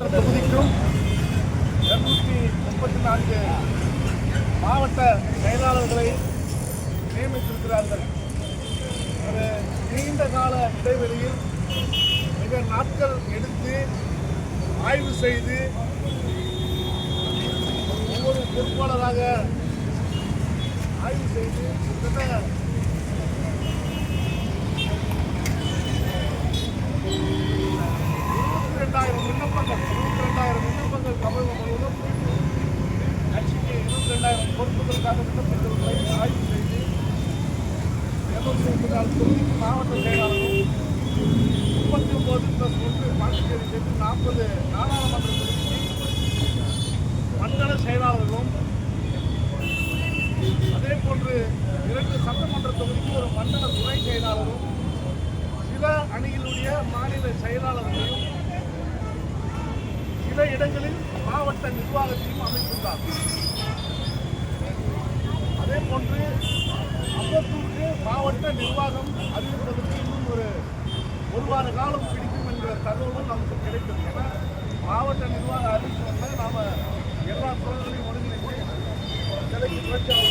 தொகுதிக்கும் 234 மாவட்ட செயலாளர்களை நியமித்திருக்கிறார்கள். ஒரு நீண்ட கால இடைவெளியில் மிக நாட்கள் எடுத்து ஆய்வு செய்து ஒவ்வொரு பொறுப்பாளராக ஆய்வு செய்து கிட்டத்தட்ட 22,000 விண்ணப்பங்கள் தமிழகம் முழுவதும் கட்சிக்கு 22,000 பொறுப்புகளுக்காக விண்ணப்பங்களை ஆய்வு செய்து 234 தொகுதிக்கு மாவட்ட செயலாளரும் 39+1 பாண்டிச்சேரி சேர்த்து 40 நாடாளுமன்ற தொகுதிக்கு மண்டல செயலாளர்களும், அதே போன்று 2 சட்டமன்ற தொகுதிக்கு ஒரு மண்டல துணை செயலாளரும், சில அணியினுடைய மாநில செயலாளர்களையும், சில இடங்களில் மாவட்ட நிர்வாகத்தையும் அமைத்துள்ளார். அதே போன்று அம்பத்தூருக்கு மாவட்ட நிர்வாகம் அறிவிப்பதற்கு இன்னும் ஒரு வார காலம் பிடிக்கும் என்கிற தகவலும் நமக்கு கிடைத்தது. ஏன்னா மாவட்ட நிர்வாக அறிவிப்பு நாம் எல்லா துறைகளையும் ஒருங்கிணைத்து சிலைக்கு புரட்சியாளர்